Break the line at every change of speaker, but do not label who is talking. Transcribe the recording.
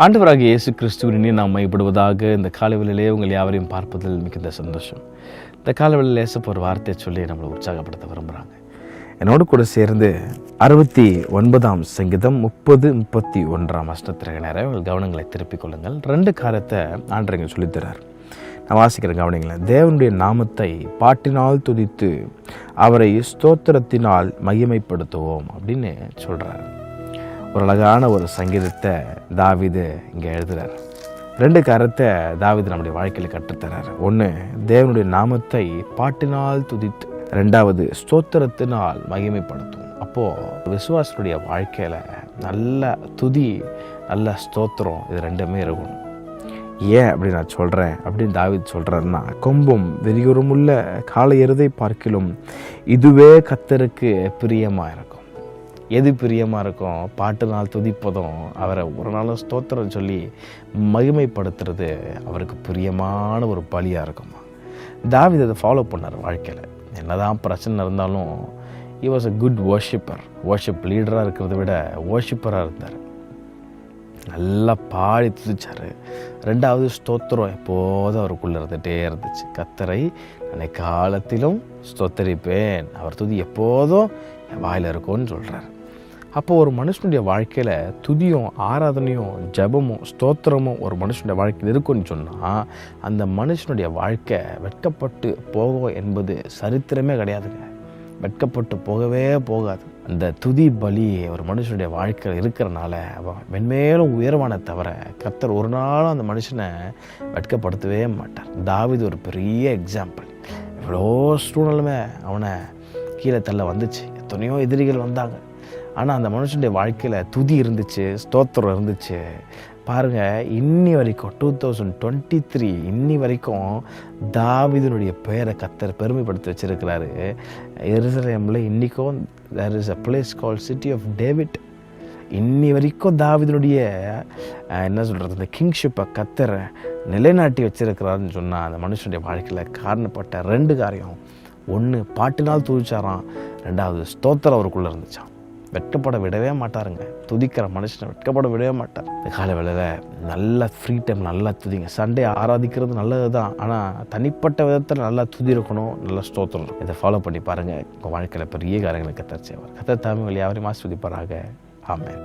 ஆண்டவராகிய இயேசு கிறிஸ்துவின் நாம் மைப்படுவதாக இந்த காலவெளியிலே உங்கள் யாவரையும் பார்ப்பதில் மிகுந்த சந்தோஷம். இந்த காலவெளியில் லேசப்போ ஒரு வார்த்தையை சொல்லி நம்மளை உற்சாகப்படுத்த விரும்புகிறாங்க. என்னோடு கூட சேர்ந்து 69ஆம் சங்கீதம் 30-31 வசனத்திற்கு நேரம் உங்கள் கவனங்களை திருப்பிக் கொள்ளுங்கள். 2 காரியத்தை ஆண்டவங்க சொல்லித்தரார். நான் வாசிக்கிற கவனிங்களேன். தேவனுடைய நாமத்தை பாட்டினால் துதித்து அவரை ஸ்தோத்திரத்தினால் மகிமைப்படுத்துவோம் அப்படின்னு சொல்கிறார். ஒரு அழகான ஒரு சங்கீதத்தை தாவீது இங்கே எழுதுகிறார். 2 காரியத்தை தாவீது நம்முடைய வாழ்க்கையில் கற்றுத்தரார். 1, தேவனுடைய நாமத்தை பாட்டினால் துதித்து, 2வது ஸ்தோத்திரத்தினால் மகிமைப்படுத்தும். அப்போது விசுவாசனுடைய வாழ்க்கையில் நல்ல துதி, நல்ல ஸ்தோத்திரம், இது 2மே இருக்கணும். ஏன் அப்படி நான் சொல்கிறேன் அப்படின்னு தாவீது சொல்கிறாருன்னா, கொம்பும் வெறியுறுமுள்ள காளை எருதை பார்க்கிலும் இதுவே கர்த்தருக்கு பிரியமாக இருக்கும். எது பிரியமாக இருக்கும்? பாட்டு நாள் துதிப்பதும், அவரை ஒரு நாளும் ஸ்தோத்திரம் சொல்லி மகிமைப்படுத்துறது அவருக்கு பிரியமான ஒரு பலியாக இருக்குமா. தாவீது அதை ஃபாலோ பண்ணார் வாழ்க்கையில். என்னதான் பிரச்சனை இருந்தாலும் he was a good worshipper. worship லீடராக இருக்கிறத விட worshipper-ஆக இருந்தார். நல்லா பாடி துதிச்சார். 2வது ஸ்தோத்திரம் எப்போதும் அவருக்குள்ளே இருந்துகிட்டே இருந்துச்சு. கர்த்தரை நான் காலத்திலும் ஸ்தோத்தரிப்பேன், அவர் துதி எப்போதும் என் வாயில் இருக்கும்னு சொல்கிறார். அப்போது ஒரு மனுஷனுடைய வாழ்க்கையில் துதியும் ஆராதனையும் ஜபமும் ஸ்தோத்திரமும் ஒரு மனுஷனுடைய வாழ்க்கையில் இருக்குன்னு சொன்னால், அந்த மனுஷனுடைய வாழ்க்கை வெட்கப்பட்டு போகும் என்பது சரித்திரமே கிடையாதுங்க. வெட்கப்பட்டு போகவே போகாது. அந்த துதி பலி ஒரு மனுஷனுடைய வாழ்க்கையில் இருக்கிறனால அவன் மென்மேலும் உயர்வான தவிர கர்த்தர் ஒரு நாளும் அந்த மனுஷனை வெட்கப்படுத்தவே மாட்டார். தாவீது ஒரு பெரிய எக்ஸாம்பிள். எவ்வளோ சூழ்நிலைமை அவனை கீழே தள்ள வந்துச்சு, எத்தனையோ எதிரிகள் வந்தாங்க. ஆனால் அந்த மனுஷனுடைய வாழ்க்கையில் துதி இருந்துச்சு, ஸ்தோத்திரம் இருந்துச்சு. பாருங்கள், இன்னி வரைக்கும் 2023 இன்னி வரைக்கும் தாவீதினுடைய பெயரை கர்த்தர் பெருமைப்படுத்தி வச்சிருக்கிறாரு. எருசலேமில் இன்றைக்கும் there is a place called City of David. இன்னி வரைக்கும் தாவீதினுடைய என்ன சொல்கிறது, இந்த கிங்ஷிப்பை கர்த்தர் நிலைநாட்டி வச்சிருக்கிறாருன்னு சொன்னால், அந்த மனுஷனுடைய வாழ்க்கையில் காரணப்பட்ட 2 காரியம். 1, பாட்டினால் துதிச்சாராம். 2வது ஸ்தோத்திரம் அவருக்குள்ளே இருந்துச்சான். வெட்கப்பட விடவே மாட்டாருங்க. துதிக்கிற மனுஷனை வெட்கப்பட விடவே மாட்டார். இந்த கால வேளையில் நல்ல ஃப்ரீ டைம் நல்லா துதிங்க. சண்டே ஆராதிக்கிறது நல்லது தான், ஆனால் தனிப்பட்ட விதத்தில் நல்லா துதி இருக்கணும், நல்ல ஸ்தோத்திரம். இதை ஃபாலோ பண்ணி பாருங்கள். உங்கள் வாழ்க்கையில் பெரிய காரியங்களை கர்த்தர் செய்வார். கர்த்தர் தாமே யாவரையும் ஆசீர்வதிப்பாராக. ஆமென்.